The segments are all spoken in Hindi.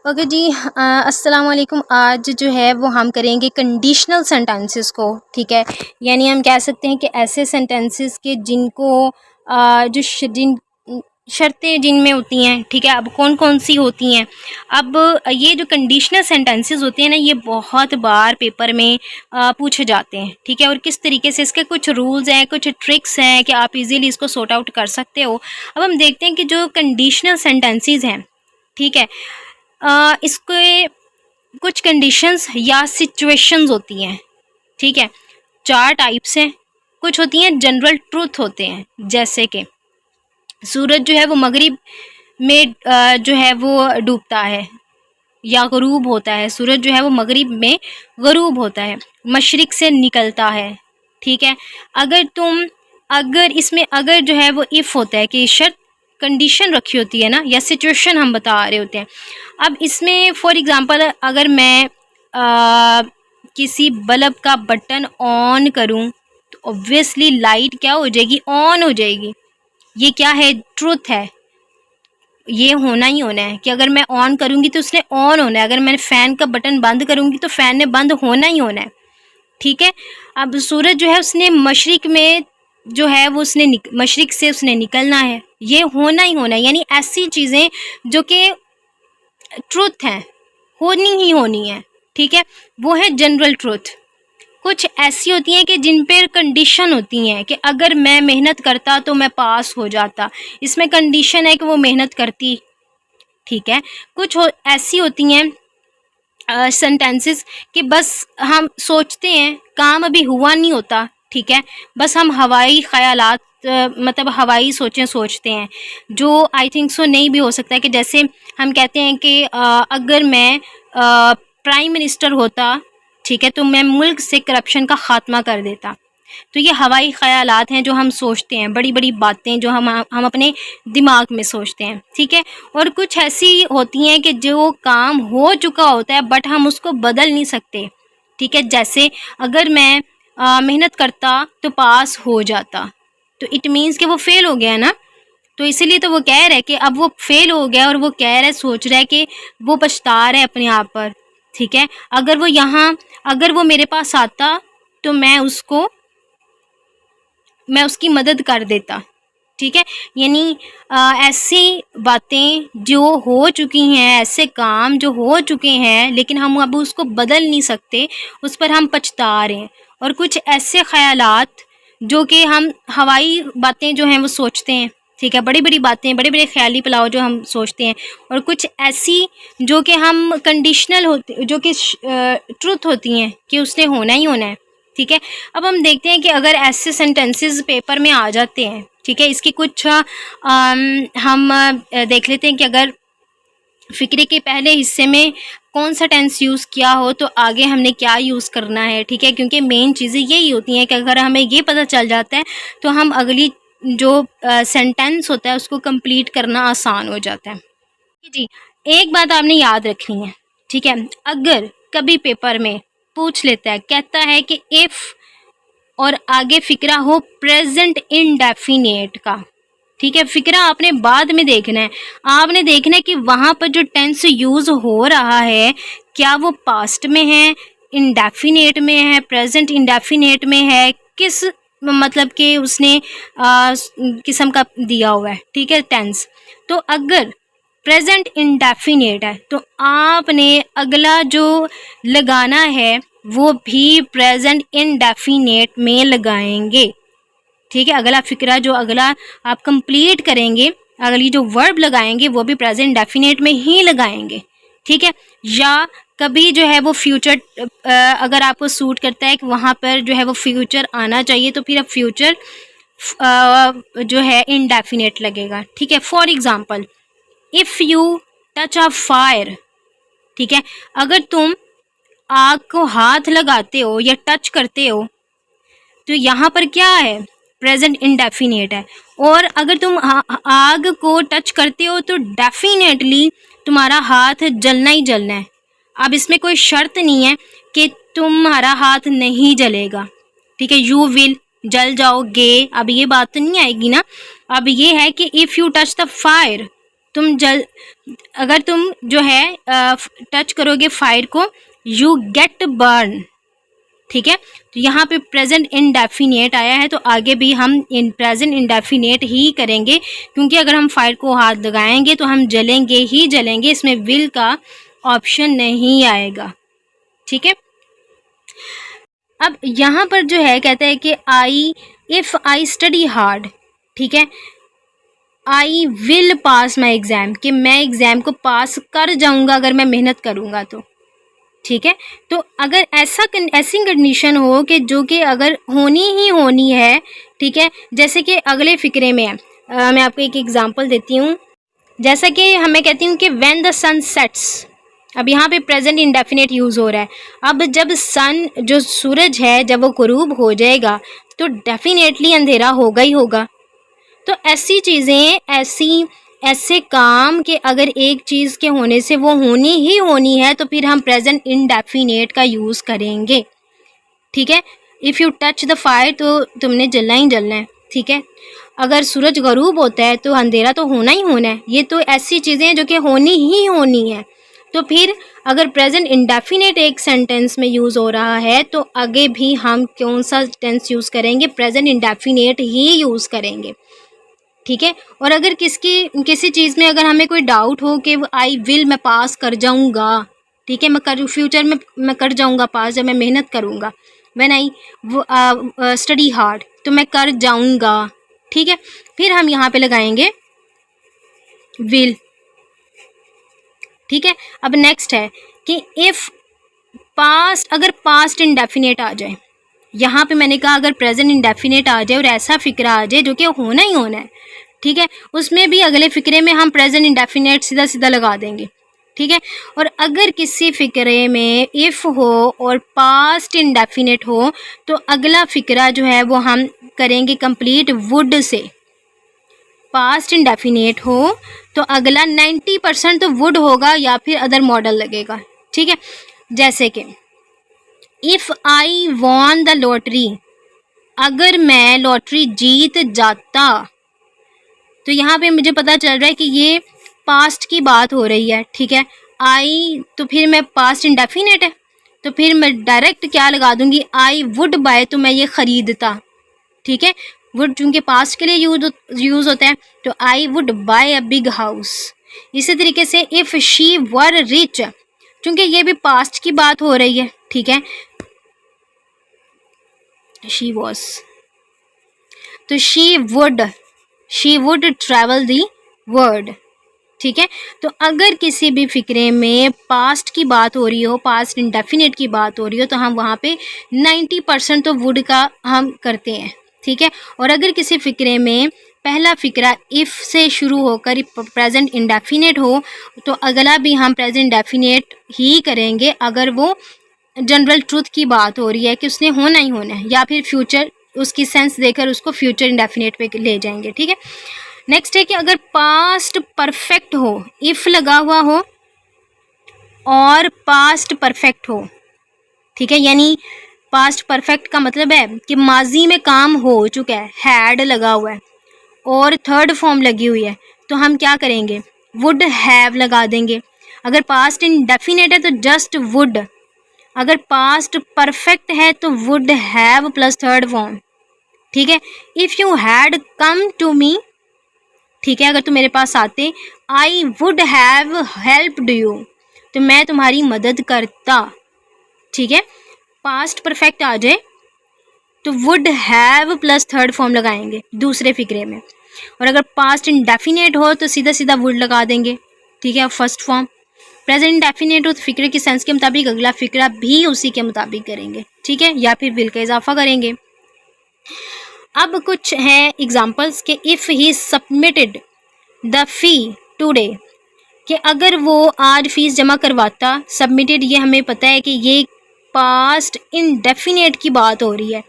ओके जी। अस्सलाम वालेकुम। आज जो है वो हम करेंगे कंडीशनल सेंटेंसेस को। ठीक है, यानी हम कह सकते हैं कि ऐसे सेंटेंसेस के जिनको जिन शर्तें जिनमें होती हैं। ठीक है, अब कौन कौन सी होती हैं। अब ये जो कंडीशनल सेंटेंसेस होते हैं ना, ये बहुत बार पेपर में पूछे जाते हैं। ठीक है, और किस तरीके से इसके कुछ रूल्स हैं, कुछ ट्रिक्स हैं कि आप इजीली इसको सॉर्ट आउट कर सकते हो। अब हम देखते हैं कि जो कंडीशनल सेंटेंसेस हैं, ठीक है, इसके कुछ कंडीशंस या सिचुएशंस होती हैं। ठीक है, 4 टाइप्स हैं। कुछ होती हैं जनरल ट्रूथ होते हैं, जैसे कि सूरज जो है वो मगरिब में जो है वो डूबता है या गरूब होता है। सूरज जो है वो मगरिब में गरूब होता है, मशरिक से निकलता है। ठीक है, अगर इसमें अगर जो है वो इफ़ होता है कि शर्त कंडीशन रखी होती है ना, या सिचुएशन हम बता रहे होते हैं। अब इसमें फॉर एग्ज़ाम्पल अगर मैं किसी बल्ब का बटन ऑन करूं तो ऑब्वियसली लाइट क्या हो जाएगी, ऑन हो जाएगी। ये क्या है, ट्रुथ है। ये होना ही होना है कि अगर मैं ऑन करूंगी तो उसने ऑन होना है, अगर मैं फ़ैन का बटन बंद करूंगी तो फ़ैन ने बंद होना ही होना है। ठीक है, अब सूरज जो है उसने मशरिक में जो है वो मशरिक से उसने निकलना है, ये होना ही होना है। यानी ऐसी चीज़ें जो कि ट्रुथ हैं, होनी ही होनी है। ठीक है, वो है जनरल ट्रुथ। कुछ ऐसी होती हैं कि जिन पर कंडीशन होती हैं कि अगर मैं मेहनत करता तो मैं पास हो जाता, इसमें कंडीशन है कि वो मेहनत करती। ठीक है, कुछ ऐसी होती हैं सेंटेंसेस कि बस हम सोचते हैं, काम अभी हुआ नहीं होता। ठीक है, बस हम हवाई ख्यालात मतलब हवाई सोचें सोचते हैं, जो आई थिंक सो नहीं भी हो सकता है। कि जैसे हम कहते हैं कि अगर मैं प्राइम मिनिस्टर होता, ठीक है, तो मैं मुल्क से करप्शन का ख़ात्मा कर देता। तो ये हवाई ख़यालात हैं जो हम सोचते हैं, बड़ी बड़ी बातें जो हम अपने दिमाग में सोचते हैं। ठीक है, और कुछ ऐसी होती हैं कि जो काम हो चुका होता है बट हम उसको बदल नहीं सकते। ठीक है, जैसे अगर मैं मेहनत करता तो पास हो जाता, तो इट मीन्स कि वो फेल हो गया ना। तो इसीलिए तो वो कह रहा है कि अब वो फेल हो गया और वो कह रहा है, सोच रहा है कि वो पछता रहा है अपने आप पर। ठीक है, अगर वो मेरे पास आता तो मैं उसकी मदद कर देता। ठीक है, यानी ऐसी बातें जो हो चुकी हैं, ऐसे काम जो हो चुके हैं लेकिन हम अब उसको बदल नहीं सकते, उस पर हम पछता रहे हैं। और कुछ ऐसे ख़यालात जो कि हम हवाई बातें जो हैं वो सोचते हैं। ठीक है, बड़ी बड़ी बातें, बड़े बड़े ख्याली पुलाव जो हम सोचते हैं। और कुछ ऐसी जो कि हम कंडीशनल होती, जो कि ट्रुथ होती हैं कि उसने होना ही होना है। ठीक है, अब हम देखते हैं कि अगर ऐसे सेंटेंसेस पेपर में आ जाते हैं, ठीक है, इसकी कुछ हम देख लेते हैं कि अगर फ़िक्रे के पहले हिस्से में कौन सा टेंस यूज़ किया हो तो आगे हमने क्या यूज़ करना है। ठीक है, क्योंकि मेन चीज़ें यही होती हैं कि अगर हमें ये पता चल जाता है तो हम अगली जो सेंटेंस होता है उसको कंप्लीट करना आसान हो जाता है। जी, एक बात आपने याद रखनी है। ठीक है, अगर कभी पेपर में पूछ लेता है, कहता है कि इफ़ और आगे फ़िक्रा हो प्रेजेंट इंडेफिनिट का। ठीक है, फ़िक्रा आपने बाद में देखना है। आपने देखना है कि वहाँ पर जो टेंस यूज़ हो रहा है क्या वो पास्ट में है, इंडेफिनिट में है, प्रेजेंट इंडेफिनिट में है, किस मतलब कि उसने किस्म का दिया हुआ है। ठीक है, टेंस। तो अगर प्रेजेंट इंडेफिनिट है तो आपने अगला जो लगाना है वो भी प्रेजेंट इंडेफिनिट में लगाएंगे। ठीक है, अगला फ़िक्रा जो अगला आप कंप्लीट करेंगे, अगली जो वर्ब लगाएंगे वो भी प्रेजेंट इंडेफिनिट में ही लगाएंगे। ठीक है, या कभी जो है वो फ्यूचर अगर आपको सूट करता है कि वहाँ पर जो है वो फ्यूचर आना चाहिए तो फिर अब फ्यूचर जो है इंडेफिनिट लगेगा। ठीक है, for example if you touch a fire. ठीक है, अगर तुम आग को हाथ लगाते हो या टच करते हो तो यहाँ पर क्या है, प्रेजेंट इंडेफिनिट है। और अगर तुम आग को टच करते हो तो डेफिनेटली तुम्हारा हाथ जलना ही जलना है। अब इसमें कोई शर्त नहीं है कि तुम्हारा हाथ नहीं जलेगा। ठीक है, यू विल, जल जाओगे, अब ये बात तो नहीं आएगी ना। अब ये है कि if you touch the fire अगर तुम जो है टच करोगे फायर को, यू गेट बर्न। ठीक है, तो यहाँ पे प्रेजेंट इंडेफिनिट आया है, तो आगे भी हम इन प्रेजेंट इंडेफिनिट ही करेंगे, क्योंकि अगर हम फायर को हाथ लगाएंगे तो हम जलेंगे ही जलेंगे, इसमें विल का ऑप्शन नहीं आएगा। ठीक है, अब यहाँ पर जो है कहता है कि इफ़ आई स्टडी हार्ड, ठीक है, I will pass my exam, कि मैं एग्ज़ाम को पास कर जाऊँगा अगर मैं मेहनत करूँगा तो। ठीक है, तो अगर ऐसी कंडीशन हो कि जो कि अगर होनी ही होनी है, ठीक है, जैसे कि अगले फ़िक्रे में है, मैं आपको एक एग्ज़ाम्पल देती हूँ। जैसा कि मैं कहती हूँ कि व्हेन द सन सेट्स, अब यहाँ पे प्रेजेंट इंडेफिनिट यूज़ हो रहा है। अब जब सन, जो सूरज है, जब वो गुरूब हो जाएगा तो डेफिनेटली अंधेरा होगा ही होगा। तो ऐसी चीज़ें, ऐसे काम कि अगर एक चीज़ के होने से वो होनी ही होनी है, तो फिर हम प्रेजेंट इंडेफिनिट का यूज़ करेंगे। ठीक है, if you touch the fire, तो तुमने जलना ही जलना है। ठीक है, अगर सूरज गरूब होता है तो अंधेरा तो होना ही होना है। ये तो ऐसी चीज़ें हैं जो कि होनी ही होनी है। तो फिर अगर प्रेजेंट इंडेफिनिट एक सेंटेंस में यूज़ हो रहा है, तो आगे भी हम कौन सा टेंस यूज़ करेंगे? प्रेजेंट इंडेफिनिट ही यूज़ करेंगे। ठीक है, और अगर किसी चीज़ में अगर हमें कोई डाउट हो कि आई विल, मैं पास कर जाऊँगा, ठीक है, फ्यूचर में मैं कर जाऊँगा पास जब मैं मेहनत करूँगा। व्हेन आई स्टडी हार्ड, तो मैं कर जाऊँगा। ठीक है, फिर हम यहाँ पे लगाएंगे विल। ठीक है, अब नेक्स्ट है कि इफ़ पास्ट, अगर पास्ट इंडेफिनेट आ जाए, यहाँ पे मैंने कहा अगर प्रेजेंट इंडेफिनेट आ जाए और ऐसा फ़िक्रा आ जाए जो कि होना ही होना है, ठीक है, उसमें भी अगले फ़िक्रे में हम प्रेजेंट इंडेफिनेट सीधा सीधा लगा देंगे। ठीक है, और अगर किसी फ़िक्रे में इफ़ हो और पास्ट इंडेफिनेट हो, तो अगला फ़िक्रा जो है वो हम करेंगे complete would say. Past indefinite हो तो अगला 90% तो वुड होगा या फिर अदर मॉडल लगेगा। ठीक है, जैसे कि if I won the lottery, अगर मैं लॉटरी जीत जाता, तो यहाँ पे मुझे पता चल रहा है कि ये पास्ट की बात हो रही है। ठीक है, आई, तो फिर मैं पास्ट इंडेफिनेट है, तो फिर मैं डायरेक्ट क्या लगा दूंगी? आई वुड बाय, तो मैं ये ख़रीदता। ठीक है, वुड चूँकि पास्ट के लिए यूज़ होता है, तो I would buy a big house. इसी तरीके से इफ़ शी वर रिच, चूँकि ये भी पास्ट की बात हो रही है। ठीक है, शी वॉज, तो she would travel the world. ठीक है, तो अगर किसी भी फ़िक्रे में पास्ट की बात हो रही हो, पास्ट इंडेफिनिट की बात हो रही हो, तो हम वहाँ पे 90% तो वुड का हम करते हैं। ठीक है, और अगर किसी फ़िक्रे में पहला फ़िक्रा इफ़ से शुरू होकर प्रेजेंट इंडेफिनिट हो, तो अगला भी हम प्रेजेंट इंडेफिनिट ही करेंगे अगर वो जनरल ट्रूथ की बात हो रही है कि उसने होना ही होना है, या फिर फ्यूचर, उसकी सेंस देकर उसको फ्यूचर इंडेफिनिट पे ले जाएंगे। ठीक है, नेक्स्ट है कि अगर पास्ट परफेक्ट हो, इफ़ लगा हुआ हो और पास्ट परफेक्ट हो। ठीक है, यानी पास्ट परफेक्ट का मतलब है कि माजी में काम हो चुका है, हैड लगा हुआ है और थर्ड फॉर्म लगी हुई है, तो हम क्या करेंगे? वुड हैव लगा देंगे। अगर पास्ट इंडेफिनिट है तो जस्ट वुड, अगर पास्ट परफेक्ट है तो would have plus third form. ठीक है, if you had come to me, ठीक है, अगर तुम मेरे पास आते, I would have helped you, तो मैं तुम्हारी मदद करता। ठीक है, पास्ट परफेक्ट आ जाए तो would have plus third form लगाएंगे दूसरे फ़िक्रे में, और अगर पास्ट इंडेफिनिट हो तो सीधा सीधा वुड लगा देंगे। ठीक है, फर्स्ट फॉर्म। प्रेजेंट इंडेफिनिट हो तो फ़िक्रे की सेंस के मुताबिक अगला फ़िक्रा भी उसी के मुताबिक करेंगे। ठीक है, या फिर विल का इजाफा करेंगे। अब कुछ हैं एग्जांपल्स के if he submitted the fee today, कि अगर वो आज फ़ीस जमा करवाता, सबमिटेड ये हमें पता है कि ये पास्ट इंडेफिनिट की बात हो रही है,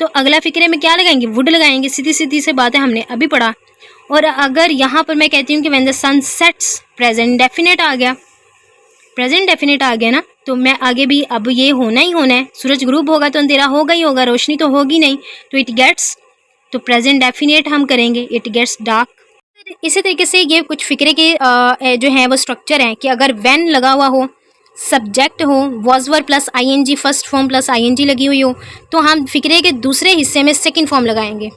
तो अगला फ़िक्रे में क्या लगाएंगे? वुड लगाएंगे। सीधी सीधी से बात है, हमने अभी पढ़ा। और अगर यहाँ पर मैं कहती हूँ कि when the sun sets, present indefinite आ गया, प्रेजेंट इंडेफिनिट आ गया ना, तो मैं आगे भी अब ये होना ही होना है। सूरज ग्रूब होगा तो अंधेरा होगा ही होगा, रोशनी तो होगी नहीं, तो इट गेट्स, तो प्रेजेंट इंडेफिनिट हम करेंगे, इट गेट्स डार्क। इसी तरीके से ये कुछ फ़िक्रे के जो हैं वो स्ट्रक्चर हैं कि अगर व्हेन लगा हुआ हो, सब्जेक्ट हो, was were plus ING, first form plus ING लगी हुई हो, तो हम फ़िक्रे के दूसरे हिस्से में सेकंड फॉर्म लगाएंगे।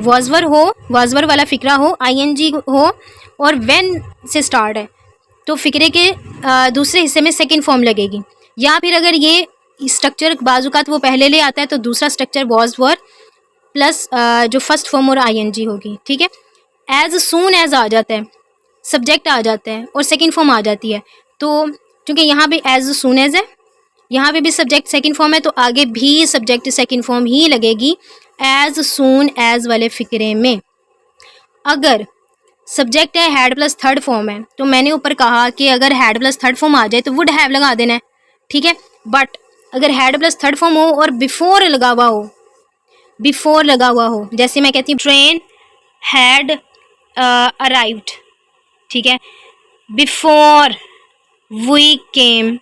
वॉजवर हो, वॉजवर वाला फ़िक्रा हो, आईएनजी हो और व्हेन से स्टार्ट है, तो फ़िक्रे के दूसरे हिस्से में सेकंड फॉर्म लगेगी। या फिर अगर ये स्ट्रक्चर बाजुकात वो पहले ले आता है तो दूसरा स्ट्रक्चर वॉज वर प्लस जो फर्स्ट फॉर्म और आईएनजी होगी। ठीक है, एज सून एज आ जाता है, सब्जेक्ट आ जाता है और सेकंड फॉर्म आ जाती है। तो क्योंकि यहाँ भी एज सून एज है, यहाँ पे भी सब्जेक्ट सेकंड फॉर्म है, तो आगे भी सब्जेक्ट सेकंड फॉर्म ही लगेगी एज सून एज वाले फ़िक्रे में। अगर सब्जेक्ट है हैड प्लस थर्ड फॉर्म है, तो मैंने ऊपर कहा कि अगर हैड प्लस थर्ड फॉर्म आ जाए तो वुड हैव लगा देना है। ठीक है, बट अगर हैड प्लस थर्ड फॉर्म हो और बिफोर लगा हुआ हो, बिफोर लगा हुआ हो, जैसे मैं कहती हूँ ट्रेन हैड अराइव्ड, ठीक है, बिफोर वी केम,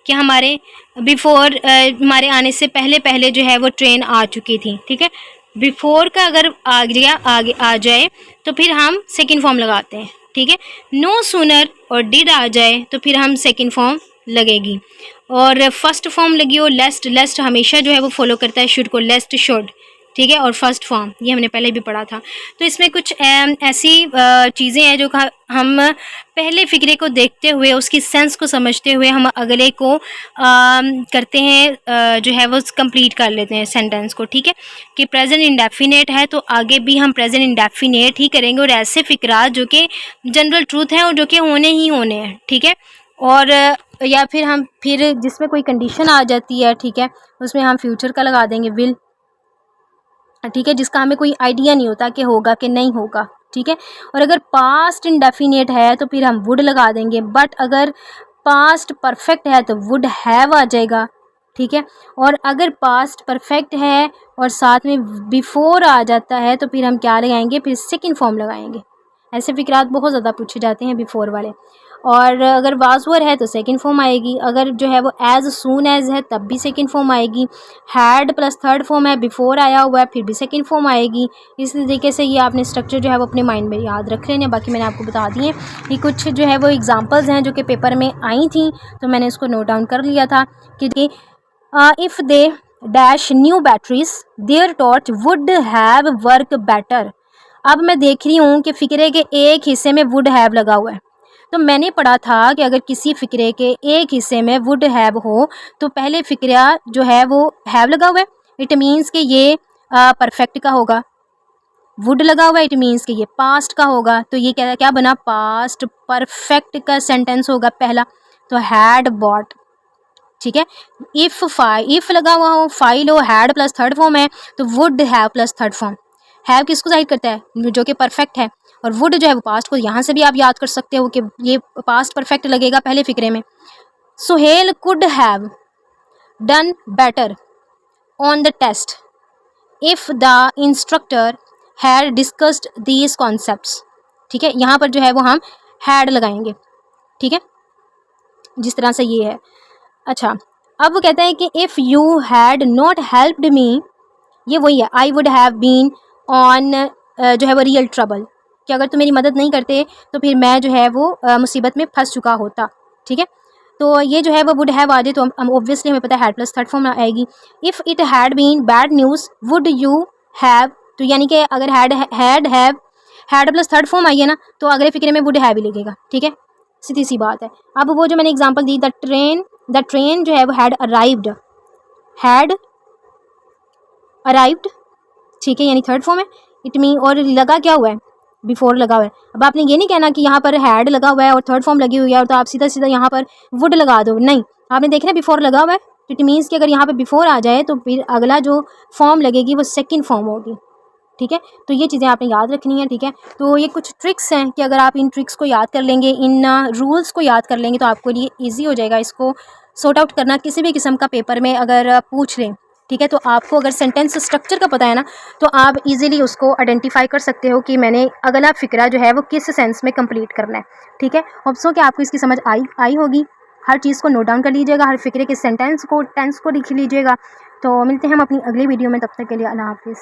कि हमारे बिफोर हमारे आने से पहले पहले जो है वो ट्रेन आ चुकी थी। ठीक है, बिफोर का अगर आगे आ जाए तो फिर हम सेकंड फॉर्म लगाते हैं। ठीक है, नो सूनर और डिड आ जाए तो फिर हम सेकंड फॉर्म लगेगी। और फर्स्ट फॉर्म लगी हो लेस्ट, लेस्ट हमेशा जो है वो फॉलो करता है शुड को, लेस्ट शुड। ठीक है, और फर्स्ट फॉर्म ये हमने पहले भी पढ़ा था। तो इसमें कुछ ऐसी चीज़ें हैं जो हम पहले फ़िक्रे को देखते हुए उसकी सेंस को समझते हुए हम अगले को करते हैं, जो है वो कंप्लीट कर लेते हैं सेंटेंस को। ठीक है, कि प्रेजेंट इंडेफिनेट है तो आगे भी हम प्रेजेंट इंडेफिनेट ही करेंगे, और ऐसे फ़िक्रा जो कि जनरल ट्रूथ हैं और जो कि होने ही होने हैं। ठीक है, और या फिर हम फिर जिसमें कोई कंडीशन आ जाती है, ठीक है, उसमें हम फ्यूचर का लगा देंगे विल। ठीक है, जिसका हमें कोई आइडिया नहीं होता कि होगा कि नहीं होगा। ठीक है, और अगर पास्ट इंडेफिनेट है तो फिर हम वुड लगा देंगे, बट अगर पास्ट परफेक्ट है तो वुड हैव आ जाएगा। ठीक है, और अगर पास्ट परफेक्ट है और साथ में बिफोर आ जाता है तो फिर हम क्या लगाएंगे, फिर सेकंड फॉर्म लगाएंगे। ऐसे फ़िक्रात बहुत ज़्यादा पूछे जाते हैं बिफोर वाले। और अगर वाज वर है तो सेकंड फॉर्म आएगी, अगर जो है वो एज सून एज है तब भी सेकंड फॉर्म आएगी, हैड प्लस थर्ड फॉर्म है, बिफोर आया हुआ है फिर भी सेकंड फॉर्म आएगी। इस तरीके से ये आपने स्ट्रक्चर जो है वो अपने माइंड में याद रख लेने। बाकी मैंने आपको बता दिए कि कुछ जो है वो एग्जांपल्स हैं जो कि पेपर में आई थी, तो मैंने उसको नोट डाउन कर लिया था कि if they dash new batteries their torch would have work better. अब मैं देख रही हूँ कि फ़िक्रे के एक हिस्से में वुड हैव लगा हुआ है, तो मैंने पढ़ा था कि अगर किसी फ़िक्रे के एक हिस्से में वुड हैव हो तो पहले फ़िक्रा जो है वो हैव लगा हुआ है, इट मीन्स कि ये परफेक्ट का होगा। वुड लगा हुआ है, इट मीन्स कि ये पास्ट का होगा, तो ये क्या बना, पास्ट परफेक्ट का सेंटेंस होगा पहला, तो हैड बॉट। ठीक है, इफ़ लगा हुआ हो, फाइल हो, हैड प्लस थर्ड फॉर्म है तो would have plus third form. Have किसको जाहिर करता है, जो कि परफेक्ट है, और वुड जो है वो पास्ट को। यहाँ से भी आप याद कर सकते हो कि ये पास्ट परफेक्ट लगेगा पहले फ़िक्रे में। Suhail could have done better on the test if the instructor had discussed these concepts. ठीक है, यहाँ पर जो है वो हम हैड लगाएंगे। ठीक है, जिस तरह से ये है। अच्छा, अब वो कहता है कि if you had not helped me, ये वही है, I would have been on जो है वो रियल ट्रबल, कि अगर तुम मेरी मदद नहीं करते तो फिर मैं जो है वो मुसीबत में फंस चुका होता। ठीक है, तो ये जो है वो वुड हैव आ जाए तो हम ऑब्वियसली हमें पता है हैड प्लस थर्ड फॉर्म आएगी। If it had been bad news would you have, तो यानी कि अगर हैड प्लस थर्ड फॉर्म आई है ना, तो अगले फ़िक्रे में वुड हैव ही लगेगा। ठीक है, सीधी सी बात है। अब वो जो मैंने एग्जांपल दी, द ट्रेन जो है वो हैड अराइव्ड। ठीक है, यानी थर्ड फॉर्म है, इट मीन, और लगा क्या हुआ है, बिफोर लगा हुआ है। अब आपने ये नहीं कहना कि यहाँ पर हैड लगा हुआ है और थर्ड फॉर्म लगी हुई है तो आप सीधा सीधा यहाँ पर वुड लगा दो, नहीं, आपने देखना बिफोर लगा हुआ है, तो इट मीन्स कि अगर यहाँ पर बिफोर आ जाए तो फिर अगला जो फॉर्म लगेगी वो सेकंड फॉर्म होगी। ठीक है, तो ये चीज़ें आपने याद रखनी है। ठीक है, तो ये कुछ ट्रिक्स हैं कि अगर आप इन ट्रिक्स को याद कर लेंगे, इन रूल्स को याद कर लेंगे तो आपको लिए ईजी हो जाएगा इसको सॉर्ट आउट करना किसी भी किस्म का पेपर में अगर पूछ लें। ठीक है, तो आपको अगर सेंटेंस स्ट्रक्चर का पता है ना, तो आप इजीली उसको आइडेंटिफाई कर सकते हो कि मैंने अगला फ़िक्रा जो है वो किस सेंस में कंप्लीट करना है। ठीक है, होप सो कि आपको इसकी समझ आई होगी। हर चीज़ को नोट डाउन कर लीजिएगा, हर फ़िक्रे के सेंटेंस को, टेंस को लिख लीजिएगा। तो मिलते हैं हम अपनी अगली वीडियो में, तब तक के लिए अल्लाह हाफिज़।